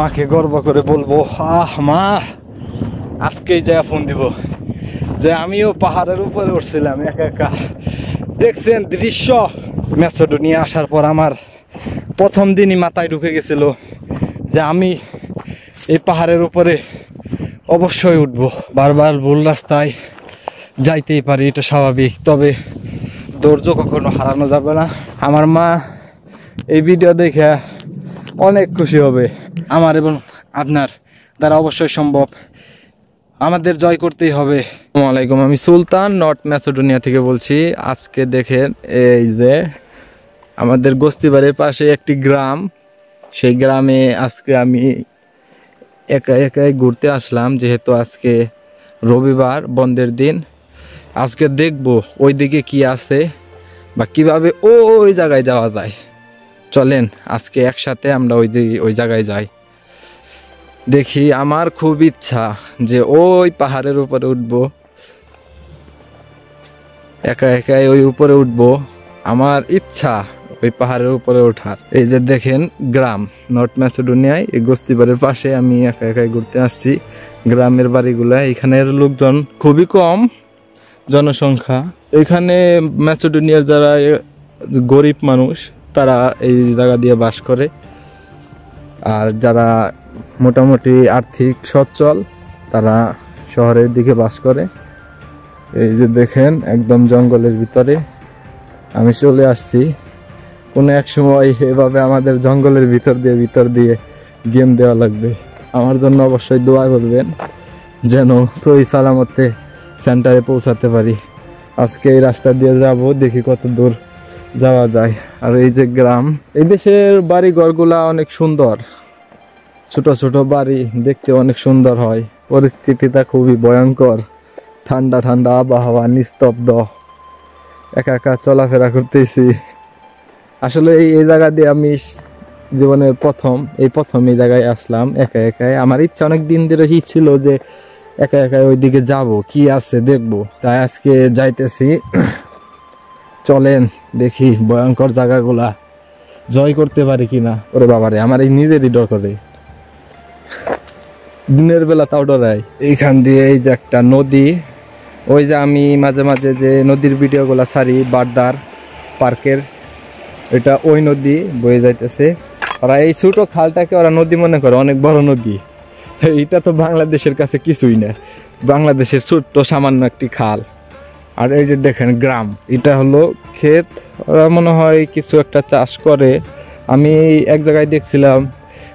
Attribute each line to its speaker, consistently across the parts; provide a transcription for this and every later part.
Speaker 1: মাকে গর্ব করে বলবো, আহ মা, আজকেই যা ফোন দিব যে আমিও পাহাড়ের উপরে উঠছিলাম একা একা। দেখছেন দৃশ্য। ম্যাসেডোনিয়া আসার পর আমার প্রথম দিনই মাথায় ঢুকে গেছিল যে আমি এই পাহাড়ের উপরে অবশ্যই উঠবো। বারবার ভুল রাস্তায় যাইতেই পারি, এটা স্বাভাবিক, তবে ধৈর্য কখনো হারানো যাবে না। আমার মা এই ভিডিও দেখে অনেক খুশি হবে। আমার এবং আপনার দ্বারা অবশ্যই সম্ভব, আমাদের জয় করতেই হবে। আসসালামু আলাইকুম, আমি সুলতান নর্থ ম্যাসেডোনিয়া থেকে বলছি। আজকে দেখেন এই যে আমাদের গোস্তিবাড়ির পাশে একটি গ্রাম, সেই গ্রামে আজকে আমি একাই ঘুরতে আসলাম, যেহেতু আজকে রবিবার, বন্ধের দিন। আজকে দেখব ওই দিকে কি আছে বা কিভাবে ওই জায়গায় যাওয়া যায়। চলেন আজকে একসাথে আমরা ওই জায়গায় যাই। দেখি, আমার খুব ইচ্ছা যে ওই পাহাড়ের উপরে উঠবো, একাই ওই উপরে উঠবো। আমার ইচ্ছা ওই পাহাড়ের উপরে ওঠার। এই যে দেখেন গ্রাম, নর্থ ম্যাসেডোনিয়ায় এই গোস্তিবাড়ির পাশে আমি একাই ঘুরতে আসছি। গ্রামের বাড়িগুলা, এখানের লোকজন খুবই কম, জনসংখ্যা। এখানে ম্যাসেডোনিয়ার যারা গরিব মানুষ তারা এই জায়গা দিয়ে বাস করে, আর যারা মোটামুটি আর্থিক সচ্ছল তারা শহরের দিকে বাস করে। এই যে দেখেন একদম জঙ্গলের ভিতরে আমি চলে আসছি। কোনো এক সময় এভাবে আমাদের জঙ্গলের ভিতর দিয়ে গেম দেওয়া লাগবে। আমার জন্য অবশ্যই দোয়া করবেন যেন সহি সালামতে সেন্টারে পৌঁছাতে পারি। আজকে এই রাস্তা দিয়ে যাব, দেখি কত দূর যাওয়া যায়। আর এই যে গ্রাম, এই দেশের বাড়ি ঘরগুলা অনেক সুন্দর, ছোট ছোট বাড়ি, দেখতে অনেক সুন্দর হয়। পরিস্থিতিটা খুবই ভয়ঙ্কর, ঠান্ডা ঠান্ডা আবহাওয়া, নিস্তব্ধ, একা চলাফেরা করতেছি। আসলে এই জায়গা দিয়ে আমি জীবনের প্রথম এই জায়গায় আসলাম একাই। আমার ইচ্ছা অনেক দিন ধরে ছিল যে একাই ওইদিকে যাব, কি আছে দেখবো, তাই আজকে যাইতেছি। চলেন দেখি ভয়ঙ্কর জায়গাগুলা জয় করতে পারি কিনা। ওরে বাবারে, আমার এই নিজেরই ডর করে, দিনের বেলা তাও ডরাই। এইখান দিয়ে এই যে একটা নদী, ওই যে আমি মাঝে মাঝে যে নদীর ভিডিওগুলা ছাড়ি বারদার পার্কের, এটা ওই নদী বয়ে যাইতেছে। ওরা এই ছোট খালটাকে ওরা নদী মনে করে, অনেক বড় নদী। এটা তো বাংলাদেশের কাছে কিছুই না, বাংলাদেশের ছোট্ট সামান্য একটি খাল। আর এই যে দেখেন গ্রাম, এটা হলো ক্ষেত, ওরা মনে হয় কিছু একটা চাষ করে। আমি এক জায়গায় দেখছিলাম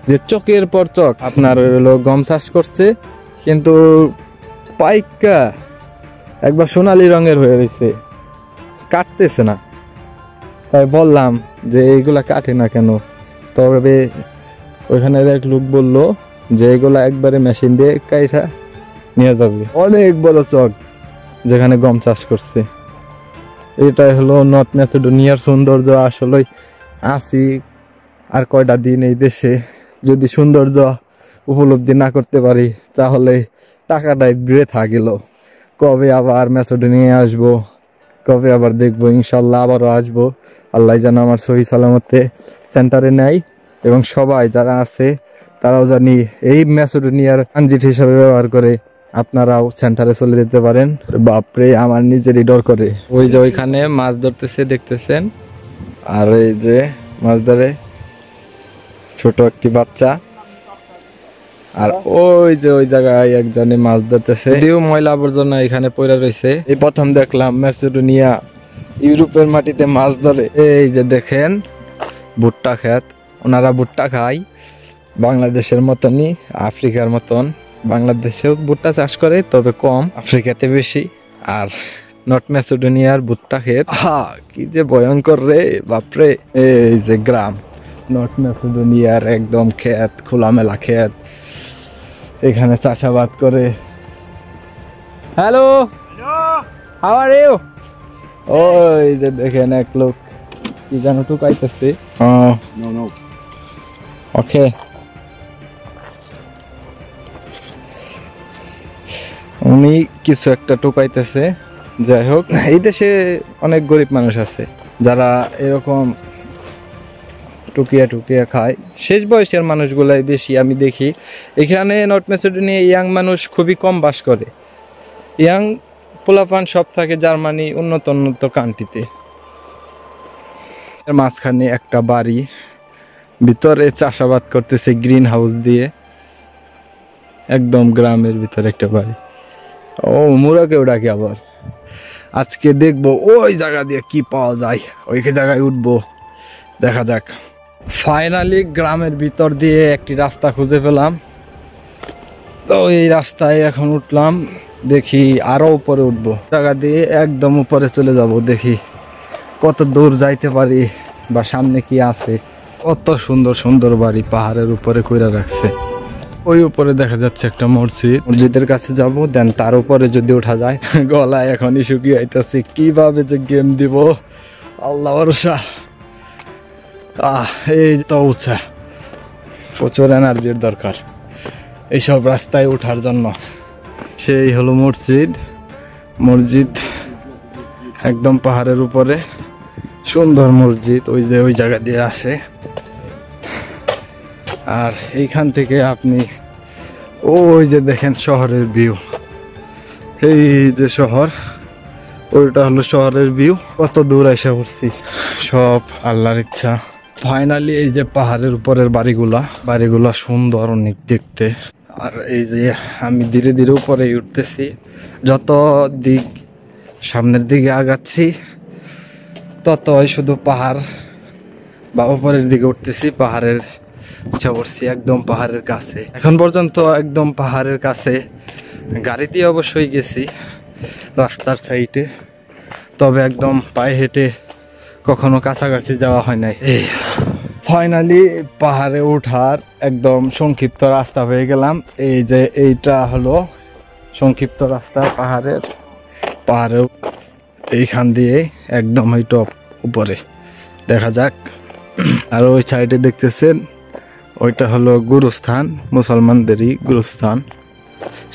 Speaker 1: যে চকের পর চক আপনার হলো গম চাষ করছে, কিন্তু পাইকা একবার সোনালী রঙের হয়ে রয়েছে, কাটতেছে না। তাই বললাম যে এইগুলা কাটে না কেন, তবে ওইখানে এক লোক বললো যে এগুলা একবারে মেশিন দিয়ে কাইটা নিয়ে যাবে। অনেক বড় চক যেখানে গম চাষ করছে। এটাই হলো নর্থ ম্যাসেডোনিয়ার সৌন্দর্য। আসলে আসি আর কয়টা দিন এই দেশে, যদি সৌন্দর্য উপলব্ধি না করতে পারি তাহলে টাকাটাই বৃথা গেল। কবে আবার ম্যাসেডোনিয়া আসবো, কবে আবার দেখবো, ইনশাল্লাহ আবারও আসবো। আল্লাহ যেন আমার সহি সালামতে সেন্টারে নেয়, এবং সবাই যারা আছে তারাও জানি এই ম্যাসেডোনিয়ার ট্রানজিট হিসাবে ব্যবহার করে আপনারাও সেন্টারে চলে যেতে পারেন। বাপরে, আমার নিজেরই ডর করে। ওই যে ওইখানে মাছ ধরতেছে দেখতেছেন, আর এই যে মাছ ধরে ছোট একটি বাচ্চা, আর ওই যে ওই জায়গায় একজনে মাছ ধরতেছে। যদিও ময়লা আবর্জনা এখানে পড়ে রয়েছে। এই প্রথম দেখলাম ম্যাসেডোনিয়া ইউরোপের মাটিতে মাছ ধরে। এই যে দেখেন ভুট্টা ক্ষেত, ওনারা ভুট্টা খায় বাংলাদেশের মতনই, আফ্রিকার মতন। বাংলাদেশেও ভুট্টা চাষ করে, তবে কম, আফ্রিকাতে বেশি। আর নর্থ ম্যাসেডোনিয়ার ভুট্টা ক্ষেত, কি যে ভয়ঙ্কর রে বাপরে। এই যে গ্রাম, নর্থ ম্যাসেডোনিয়ার একদম ক্ষেত, খোলামেলা ক্ষেত, এখানে চাষাবাদ করে। Hello, how are you? ওই যে দেখেন এক লোক কি যেন টুকাইতেছে। ওকে, উনি কিছু একটা টুকাইতেছে। যাই হোক, এই দেশে অনেক গরিব মানুষ আছে যারা এরকম টুকিয়া টুকিয়া খায়। শেষ বয়সের মানুষগুলাই বেশি আমি দেখি। এখানে নর্থ ম্যাসেডোনিয়া ইয়াং মানুষ খুবই কম বাস করে। ইয়াং পোলাপান সব থাকে জার্মানি, উন্নত উন্নত কান্ট্রিতে। মাঝখানে একটা বাড়ি, ভিতরে চাষাবাদ করতেছে গ্রিন হাউস দিয়ে, একদম গ্রামের ভিতরে একটা বাড়ি। ও মুরাকেও ডাকে আবার। আজকে দেখবো ওই জায়গা দিয়ে কি পাওয়া যায়, ওই জায়গায় উঠবো, দেখা যাক। ফাইনালি গ্রামের ভিতর দিয়ে একটি রাস্তা খুঁজে পেলাম, তো এই রাস্তায় এখন উঠলাম। দেখি আরো উপরে উঠবো, জায়গা দিয়ে একদম উপরে চলে যাব। দেখি কত দূর যাইতে পারি বা সামনে কি আছে। কত সুন্দর সুন্দর বাড়ি পাহাড়ের উপরে কইরা রাখছে। ওই উপরে দেখা যাচ্ছে একটা মসজিদ, মসজিদের কাছে যাব, দেন তার উপরে যদি ওঠা যায়। গলায় এখনই শুকিয়ে আইতাছে, কিভাবে যে গেম দিব আল্লাহ ভরসা। এই তো উঠছে, প্রচুর এনার্জির দরকার এইসব রাস্তায় ওঠার জন্য। সেই হলো মসজিদ, মসজিদ একদম পাহাড়ের উপরে, সুন্দর মসজিদ। ওই যে ওই জায়গা দিয়ে আসে, আর এইখান থেকে আপনি ওই যে দেখেন শহরের ভিউ। এই যে শহর, ওইটা হলো শহরের ভিউ। কত দূর এসে পড়ছি, সব আল্লাহর ইচ্ছা। ফাইনালি এই যে পাহাড়ের উপরের বাড়িগুলা সুন্দর অনেক দেখতে। আর এই যে আমি ধীরে ধীরে উপরে উঠতেছি, যত দিক সামনের দিকে আগাচ্ছি ততই শুধু পাহাড় বা উপরের দিকে উঠতেছি। পাহাড়ের উঠে পড়ছি একদম পাহাড়ের কাছে। এখন পর্যন্ত একদম পাহাড়ের কাছে, গাড়ি দিয়ে অবশ্যই গেছি রাস্তার সাইডে, তবে একদম পায়ে হেঁটে কখনো কাছাকাছি যাওয়া হয় নাই। ফাইনালি পাহাড়ে ওঠার একদম সংক্ষিপ্ত রাস্তা হয়ে গেলাম। এই যে এইটা হলো সংক্ষিপ্ত রাস্তা পাহাড়ে এইখান দিয়ে একদম এই টপ উপরে দেখা যাক। আর ওই সাইডে দেখতেছেন ওইটা হলো গুরুস্থান, মুসলমানদেরই গুরুস্থান,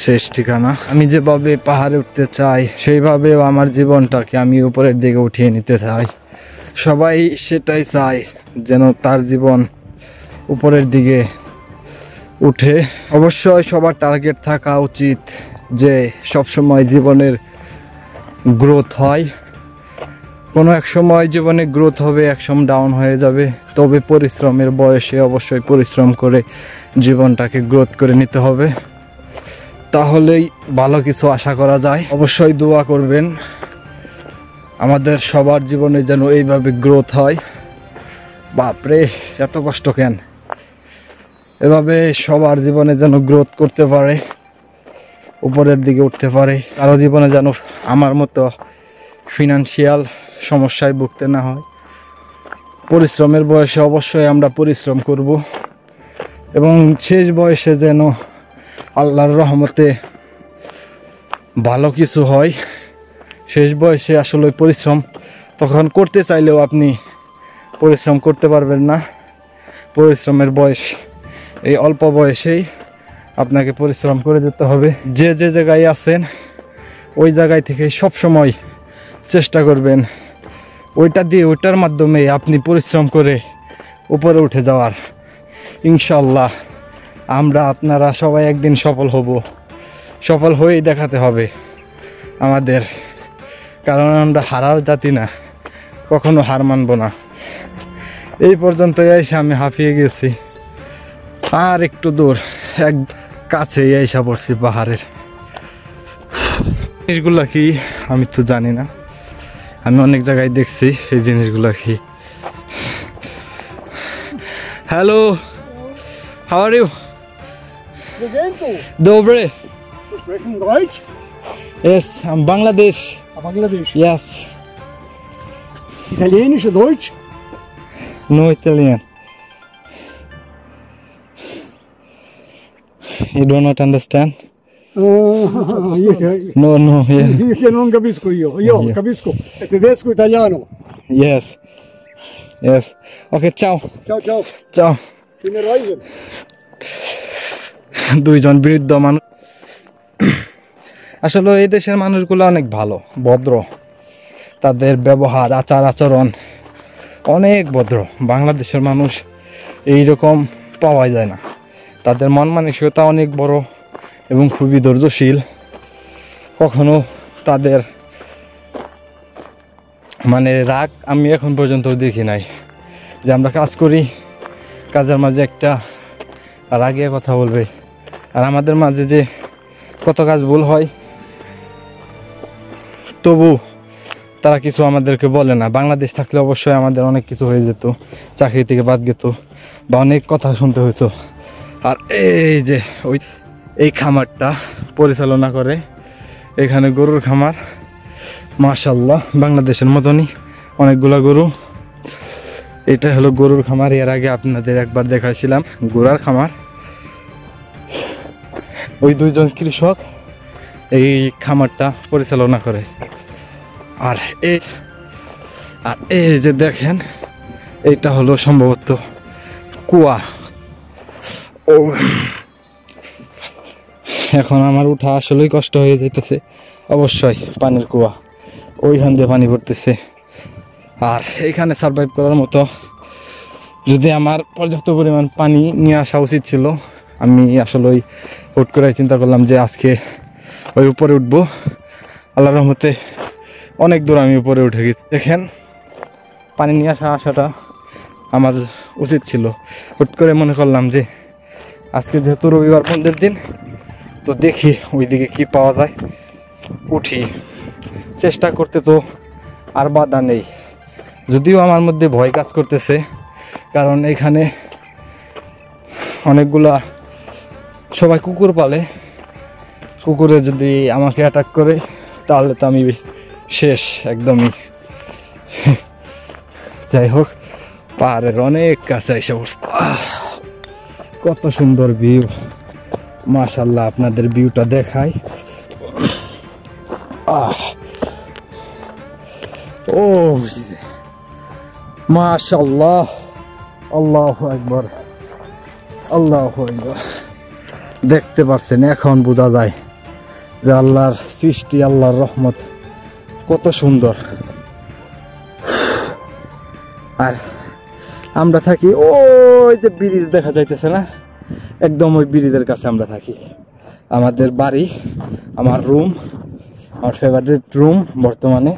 Speaker 1: শেষ ঠিকানা। আমি যেভাবে পাহাড়ে উঠতে চাই সেইভাবে আমার জীবনটাকে আমি উপরের দিকে উঠিয়ে নিতে চাই। সবাই সেটাই চায়, যেন তার জীবন উপরের দিকে উঠে। অবশ্যই সবার টার্গেট থাকা উচিত যে সবসময় জীবনের গ্রোথ হয়। কোনো এক সময় জীবনে গ্রোথ হবে, এক সময় ডাউন হয়ে যাবে। তবে পরিশ্রমের বয়সে অবশ্যই পরিশ্রম করে জীবনটাকে গ্রোথ করে নিতে হবে, তাহলেই ভালো কিছু আশা করা যায়। অবশ্যই দোয়া করবেন আমাদের সবার জীবনে যেন এইভাবে গ্রোথ হয়। বাপরে এত কষ্ট কেন, এভাবে সবার জীবনে যেন গ্রোথ করতে পারে, উপরের দিকে উঠতে পারে। কারো জীবনে যেন আমার মতো ফিনান্সিয়াল সমস্যায় ভুগতে না হয়। পরিশ্রমের বয়সে অবশ্যই আমরা পরিশ্রম করব, এবং শেষ বয়সে যেন আল্লাহর রহমতে ভালো কিছু হয়। শেষ বয়সে আসলে পরিশ্রম তখন করতে চাইলেও আপনি পরিশ্রম করতে পারবেন না। পরিশ্রমের বয়স এই অল্প বয়সেই আপনাকে পরিশ্রম করে যেতে হবে। যে যে জায়গায় আছেন ওই জায়গায় থেকে সব সময় চেষ্টা করবেন ওইটার মাধ্যমে আপনি পরিশ্রম করে উপরে উঠে যাওয়ার। ইনশাল্লাহ আমরা আপনারা সবাই একদিন সফল হব, সফল হয়েই দেখাতে হবে আমাদের, কারণ আমরা হারার জাতি না, কখনো হার মানব না। এই পর্যন্ত এসে আমি হাঁপিয়ে গেছি, আর একটু দূর এক কাছে এসে পড়ছি পাহাড়ের। জিনিসগুলা কি আমি তো জানি না, আমি অনেক জায়গায় দেখছি এই জিনিসগুলা কি। Hello, how are you?
Speaker 2: Wo gehst du?
Speaker 1: Dobre.
Speaker 2: Du sprechen Deutsch?
Speaker 1: Yes, I'm Bangladesh.
Speaker 2: Bangladesh.
Speaker 1: Yes.
Speaker 2: Italienisch oder Deutsch?
Speaker 1: No Italian. You do not understand? No, yeah.
Speaker 2: Io non capisco io. Io
Speaker 1: Yeah.
Speaker 2: capisco tedesco e italiano.
Speaker 1: Yes. Okay, ciao.
Speaker 2: Ciao ciao.
Speaker 1: Ciao.
Speaker 2: Schöne Reise.
Speaker 1: দুইজন বৃদ্ধ মানুষ। আসলে এই দেশের মানুষগুলো অনেক ভালো, ভদ্র, তাদের ব্যবহার আচার আচরণ অনেক ভদ্র। বাংলাদেশের মানুষ এইরকম পাওয়া যায় না। তাদের মন মানসিকতা অনেক বড় এবং খুবই ধৈর্যশীল। কখনো তাদের মানে রাগ আমি এখন পর্যন্ত দেখি নাই। যে আমরা কাজ করি, কাজের মাঝে একটা রাগিয়ে কথা বলবে, আর আমাদের মাঝে যে কত কাজ ভুল হয় তবু তারা কিছু আমাদেরকে বলে না। বাংলাদেশ থাকলে অবশ্যই আমাদের অনেক কিছু হয়ে যেত, চাকরি থেকে বাদ যেত বা অনেক কথা শুনতে হতো। আর এই যে এই খামারটা পরিচালনা করে, এখানে গরুর খামার, মাশাআল্লাহ বাংলাদেশের মতনই অনেকগুলা গরু। এটা হলো গরুর খামার। এর আগে আপনাদের একবার দেখাইছিলাম ঘোড়ার খামার। ওই দুইজন কৃষক এই খামারটা পরিচালনা করে। আর এই যে দেখেন, এইটা হলো সম্ভবত কুয়া। ও এখন আমার উঠা আসলেই কষ্ট হয়ে যাইতেছে। অবশ্যই পানির কুয়া, ওইখান দিয়ে পানি পড়তেছে। আর এইখানে সার্ভাইভ করার মতো যদি আমার পর্যাপ্ত পরিমাণ পানি নিয়ে আসা উচিত ছিল। আমি আসলে হুট করে চিন্তা করলাম যে আজকে ওই উপরে উঠবো। আল্লাহর রহমতে অনেক দূর আমি উপরে উঠে গেছি। দেখেন, পানি নিয়ে আসাটা আমার উচিত ছিল। হুট করে মনে করলাম যে আজকে যেহেতু রবিবার বন্ধের দিন, তো দেখি ওইদিকে কি পাওয়া যায়, উঠি। চেষ্টা করতে তো আর বাধা নেই, যদিও আমার মধ্যে ভয় কাজ করতেছে, কারণ এখানে অনেকগুলা সবাই কুকুর পালে। কুকুরে যদি আমাকে অ্যাটাক করে তাহলে তো আমি শেষ একদমই। যাই হোক, পাহাড়ের অনেক কাছে এসে বসতে। কত সুন্দর ভিউ, মাশাআল্লাহ। আপনাদের ভিউটা দেখাই। ও মাশাআল্লাহ, আল্লাহু আকবার, আল্লাহু আকবার। দেখতে পাচ্ছেন, এখন বোঝা যায় যে আল্লাহর সৃষ্টি, আল্লাহর রহমত কত সুন্দর। আর আমরা থাকি ওই যে ব্রিজ দেখা যাইতেছে না, একদম ওই ব্রিজের কাছে আমরা থাকি। আমাদের বাড়ি, আমার রুম, আমার ফেভারিট রুম বর্তমানে।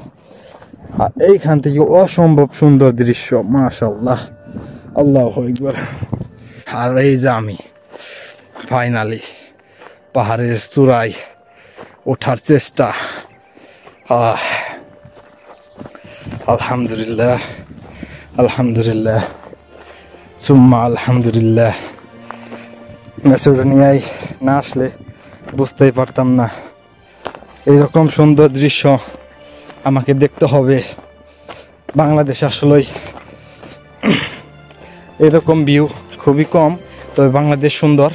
Speaker 1: আর এইখান থেকে অসম্ভব সুন্দর দৃশ্য, মাশাআল্লাহ, আল্লাহু আকবার। আর এই যে আমি ফাইনালি পাহাড়ের চূড়ায় ওঠার চেষ্টা। আলহামদুলিল্লাহ, আলহামদুলিল্লাহ, সুম্মা আলহামদুলিল্লাহ। ম্যাসেডোনিয়ায় না আসলে বুঝতেই পারতাম না এইরকম সুন্দর দৃশ্য আমাকে দেখতে হবে। বাংলাদেশ আসলেই এরকম ভিউ খুবই কম, তবে বাংলাদেশ সুন্দর।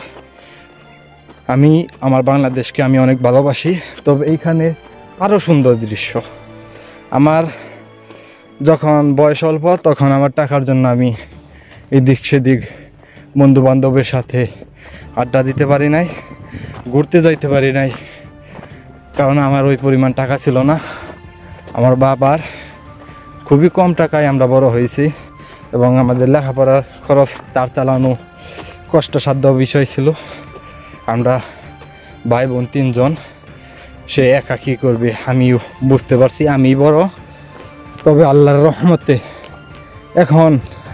Speaker 1: আমি আমার বাংলাদেশকে আমি অনেক ভালোবাসি, তবে এইখানে আরও সুন্দর দৃশ্য। আমার যখন বয়স অল্প, তখন আমার টাকার জন্য আমি এদিক সেদিক বন্ধু বান্ধবের সাথে আড্ডা দিতে পারি নাই, ঘুরতে যাইতে পারি নাই, কারণ আমার ওই পরিমাণ টাকা ছিল না। আমার বাবার খুবই কম টাকায় আমরা বড় হয়েছি, এবং আমাদের লেখাপড়ার খরচ তার চালানো কষ্টসাধ্য বিষয় ছিল। আমরা ভাই বোন 3 জন, সে একা কী করবে আমিও বুঝতে পারছি। আমি বড়, তবে আল্লাহর রহমতে এখন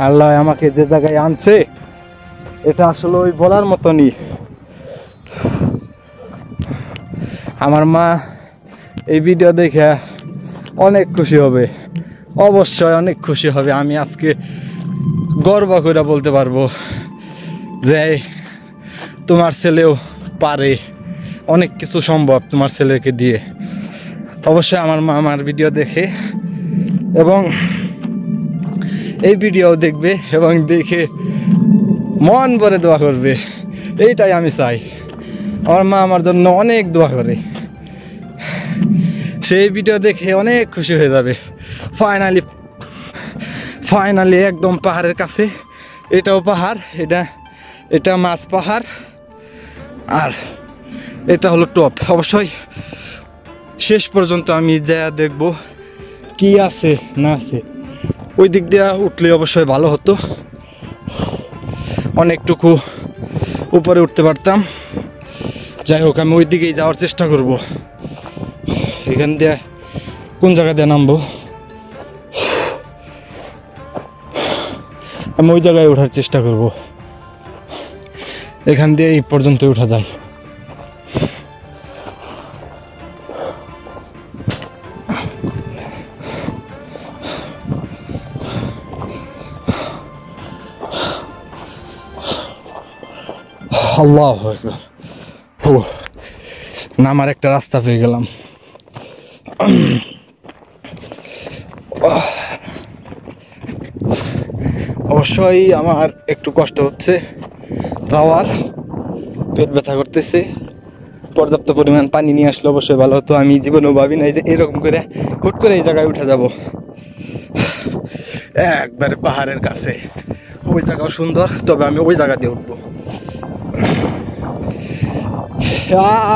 Speaker 1: আল্লাহ আমাকে যে জায়গায় আনছে, এটা আসলে ওই বলার মতনই। আমার মা এই ভিডিও দেখে অনেক খুশি হবে, অবশ্যই অনেক খুশি হবে। আমি আজকে গর্ব করে বলতে পারবো যে তোমার ছেলেও পারে, অনেক কিছু সম্ভব তোমার ছেলেকে দিয়ে। অবশ্যই আমার মা আমার ভিডিও দেখে এবং এই ভিডিও দেখবে এবং দেখে মন ভরে দোয়া করবে, এইটাই আমি চাই। আমার মা আমার জন্য অনেক দোয়া করে, সেই ভিডিও দেখে অনেক খুশি হয়ে যাবে। ফাইনালি একদম পাহাড়ের কাছে। এটাও পাহাড়, এটা মাছ পাহাড়, আর এটা হলো টপ। অবশ্যই শেষ পর্যন্ত আমি যা দেখব কি আছে না আছে, ওই দিক দিয়ে উঠলে অবশ্যই ভালো হতো। অনেকটুকু উপরে উঠতে পারতাম। যাই হোক, আমি ওই দিকেই যাওয়ার চেষ্টা করব। এখান দিয়ে কোন জায়গা দিয়ে নামবো? আমি ওই জায়গায় ওঠার চেষ্টা করব। এখান দিয়ে এই পর্যন্ত উঠা যায়। আল্লাহু আকবার। নামার একটা রাস্তা পেয়ে গেলাম। অবশ্যই আমার একটু কষ্ট হচ্ছে যাওয়ার, পেট ব্যথা করতেছে। পর্যাপ্ত পরিমাণ পানি নিয়ে আসলে অবশ্যই ভালো হতো। আমি জীবনেও ভাবি নাই যে এরকম করে হুট করে এই জায়গায় উঠে যাব। একবারে পাহাড়ের কাছে, ওই জায়গাও সুন্দর, তবে আমি ওই জায়গা দিয়ে উঠবো।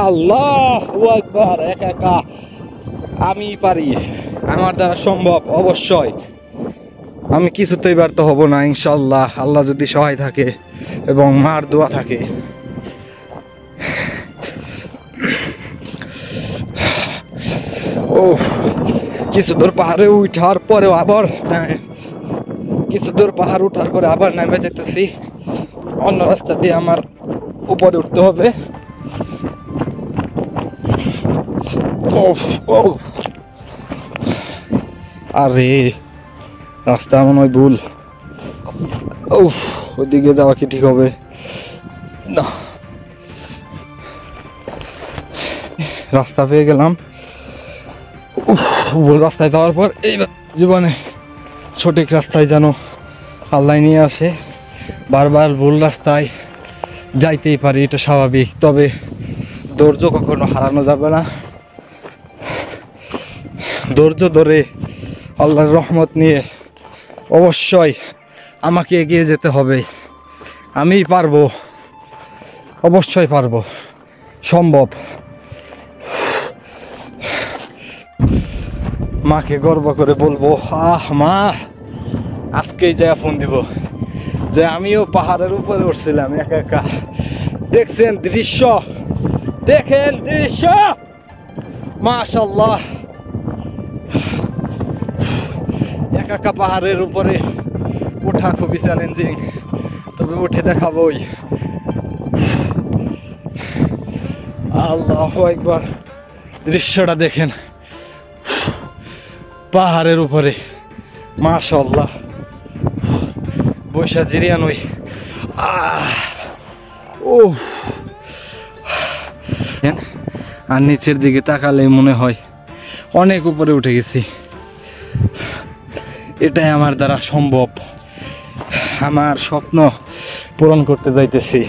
Speaker 1: আল্লাহু আকবার। একা একা আমি পারি, আমার দ্বারা সম্ভব। অবশ্যই আমি কিছুতেই ব্যর্থ হব না ইনশাল্লাহ, আল্লাহ যদি সহায় থাকে এবং মার দোয়া থাকে। ও কিছু দূর পাহাড়ে উঠার পরেও আবার কিছু দূর পাহাড় উঠার পরে আবার নেমে যেতেছি। অন্য রাস্তা দিয়ে আমার উপরে উঠতে হবে। আরে রাস্তা মনে হয় ভুল। ওইদিকে যাওয়া কি ঠিক হবে? না, রাস্তা পেয়ে গেলাম। ভুল রাস্তায় যাওয়ার পর এই জীবনে সঠিক রাস্তায় যেন আল্লাহ নিয়ে আসে। বারবার ভুল রাস্তায় যাইতেই পারি, এটা স্বাভাবিক। তবে ধৈর্য কখনো হারানো যাবে না। ধৈর্য ধরে আল্লাহর রহমত নিয়ে অবশ্যই আমাকে এগিয়ে যেতে হবে। আমি পারবো, অবশ্যই পারবো, সম্ভব। মাকে গর্ব করে বলবো, মা, আজকেই যা ফোন দিব যে আমিও পাহাড়ের উপরে উঠছিলাম একা একা। দেখছেন দৃশ্য, দেখেন দৃশ্য, মাশাআল্লাহ। একা একা পাহাড়ের উপরে ওঠা খুবই চ্যালেঞ্জিং, তবে উঠে দেখাবোই। আল্লাহু আকবার। দৃশ্যটা দেখেন, পাহাড়ের উপরে, মাশাআল্লাহ। বৈশা জিরিয়ান ওই আর নিচের দিকে তাকালে মনে হয় অনেক উপরে উঠে গেছি। এটাই আমার দ্বারা সম্ভব। আমার স্বপ্ন পূরণ করতে যাইতেছি।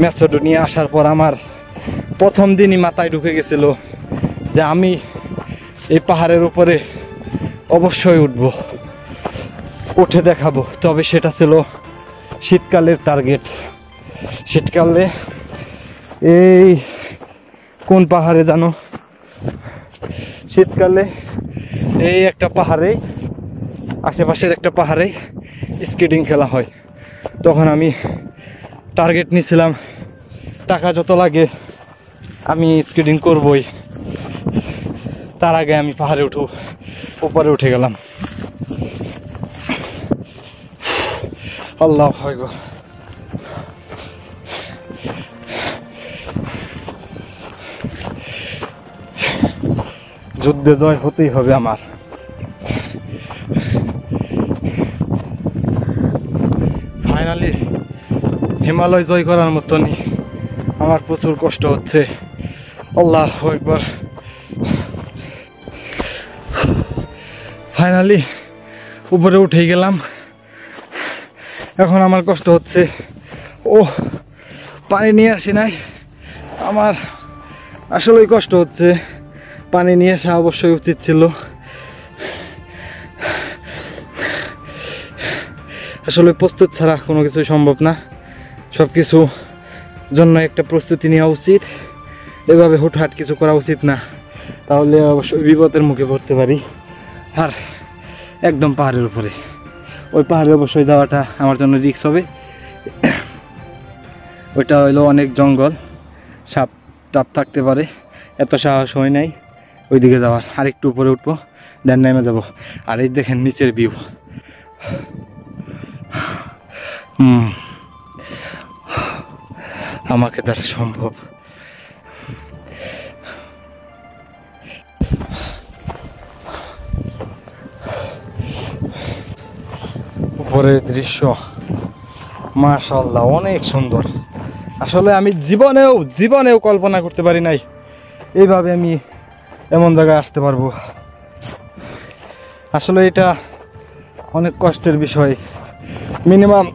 Speaker 1: ম্যাসেডোনিয়া আসার পর আমার প্রথম দিনই মাথায় ঢুকে গেছিল যে আমি এই পাহাড়ের উপরে অবশ্যই উঠব, উঠে দেখাবো। তবে সেটা ছিল শীতকালের টার্গেট। শীতকালে এই কোন পাহাড়ে জানো? শীতকালে এই একটা পাহাড়েই, আশেপাশের একটা পাহাড়েই স্কেটিং খেলা হয়। তখন আমি টার্গেট নিয়েছিলাম, টাকা যত লাগে আমি স্কেটিং করবই। তার আগে আমি পাহাড়ে উপরে উঠে গেলাম। আল্লাহু আকবার। যুদ্ধে জয় হতেই হবে আমার। ফাইনালি হিমালয় জয় করার মতনই আমার প্রচুর কষ্ট হচ্ছে। আল্লাহু আকবার। ফাইনালি উপরে উঠে গেলাম। এখন আমার কষ্ট হচ্ছে। পানি নিয়ে আসি নাই, আমার আসলেই কষ্ট হচ্ছে। পানি নিয়ে আসা অবশ্যই উচিত ছিল। আসলে প্রস্তুত ছাড়া কোনো কিছুই সম্ভব না। সব কিছু জন্য একটা প্রস্তুতি নেওয়া উচিত। এভাবে হুটহাট কিছু করা উচিত না, তাহলে অবশ্যই বিপদের মুখে পড়তে পারি। আর একদম পাহাড়ের উপরে, ওই পাহাড়ে অবশ্যই যাওয়াটা আমার জন্য রিস্ক হবে। ওইটা হইলো অনেক জঙ্গল, সাপ টাপ থাকতে পারে, এত সাহস হয় নাই ওইদিকে যাওয়ার। আর একটু উপরে উঠবো, দেন নেমে যাব। আর এই দেখেন নিচের ভিউ। আমাকে দ্বারা সম্ভব। উপরের দৃশ্য মাশাআল্লাহ অনেক সুন্দর। আসলে আমি জীবনেও কল্পনা করতে পারি নাই এইভাবে আমি এমন জায়গায় আসতে পারবো। আসলে এটা অনেক কষ্টের বিষয়। মিনিমাম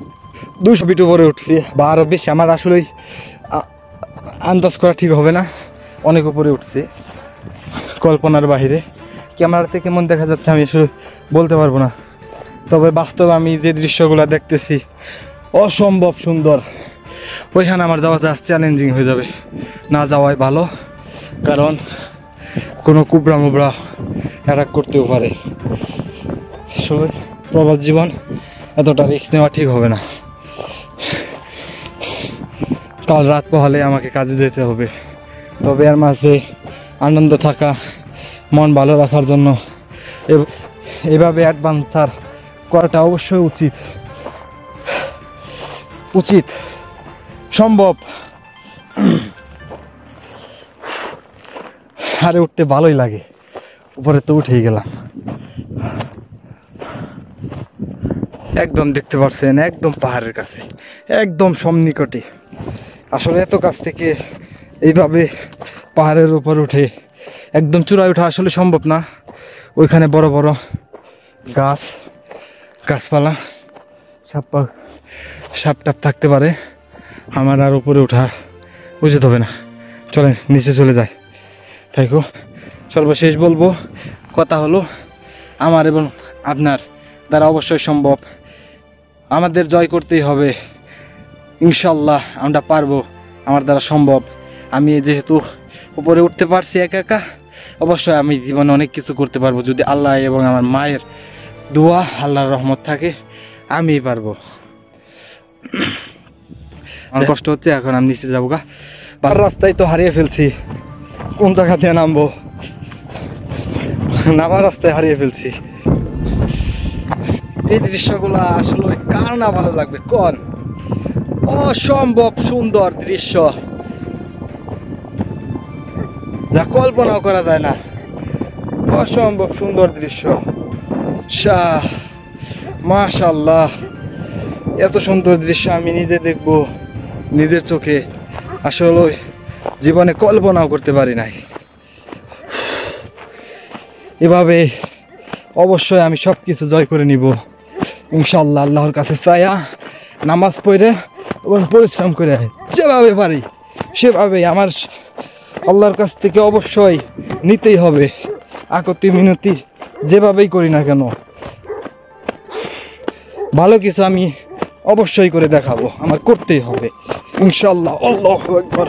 Speaker 1: 200 ফিট উপরে উঠছি বা আরও বেশি, আমার আসলে আন্দাজ করা ঠিক হবে না। অনেক উপরে উঠছি, কল্পনার বাহিরে। ক্যামেরাতে কেমন দেখা যাচ্ছে আমি আসলে বলতে পারবো না, তবে বাস্তবে আমি যে দৃশ্যগুলো দেখতেছি অসম্ভব সুন্দর। ওইখানে আমার যাওয়া চ্যালেঞ্জিং হয়ে যাবে, না যাওয়াই ভালো, কারণ কোনো কুবড়া মুবড়া অ্যাটাক করতেও পারে। আসলে প্রবাস জীবন এতটা রিস্ক নেওয়া ঠিক হবে না। কাল রাত পোহালে আমাকে কাজে যেতে হবে, তবে এর মাঝে আনন্দ থাকা, মন ভালো রাখার জন্য এভাবে অ্যাডভেঞ্চার করাটা অবশ্যই উচিত, সম্ভব। আরে উঠতে ভালোই লাগে, উপরে তো উঠেই গেলাম। একদম দেখতে পাচ্ছেন, একদম পাহাড়ের কাছে, একদম সন্নিকটে। আসলে এত কাছ থেকে এইভাবে পাহাড়ের উপর উঠে একদম চূড়ায় ওঠা আসলে সম্ভব না। ওইখানে বড় বড় গাছপালা, সাপ টাপ থাকতে পারে। আমার আর উপরে ওঠা উচিত হবে না, চলেন নিচে চলে যায়। তাই সর্বশেষ বলবো কথা হলো, আমার এবং আপনার দ্বারা অবশ্যই সম্ভব। আমাদের জয় করতেই হবে, ইনশাল্লাহ আমরা পারবো, আমার দ্বারা সম্ভব। আমি যেহেতু উপরে উঠতে পারছি একা, অবশ্যই আমি জীবনে অনেক কিছু করতে পারবো যদি আল্লাহ এবং আমার মায়ের দোয়া, আল্লাহর রহমত থাকে, আমিই পারবো। আমার কষ্ট হচ্ছে, এখন আমি নিচে যাবো গা। রাস্তায় তো হারিয়ে ফেলছি, কোন জায়গা দিয়ে নামবো, নামার রাস্তায় হারিয়ে ফেলছি। এই দৃশ্যগুলো আসলে কার না ভালো লাগবে কোন? অসম্ভব সুন্দর দৃশ্য, যা কল্পনাও করা যায় না। অসম্ভব সুন্দর দৃশ্য, মাশাআল্লাহ। এত সুন্দর দৃশ্য আমি নিজে দেখবো নিজের চোখে, আসলে জীবনে কল্পনাও করতে পারি নাই। এভাবে অবশ্যই আমি সব কিছু জয় করে নিব ইনশাআল্লাহ। আল্লাহর কাছে চাইয়া, নামাজ পড়ে এবং পরিশ্রম করে যেভাবে পারি সেভাবে আমার আল্লাহর কাছ থেকে অবশ্যই নিতেই হবে। আকতি মিনতি যেভাবেই করি না কেন, ভালো কিছু আমি অবশ্যই করে দেখাবো, আমার করতেই হবে ইনশাআল্লাহ। আল্লাহু আকবার।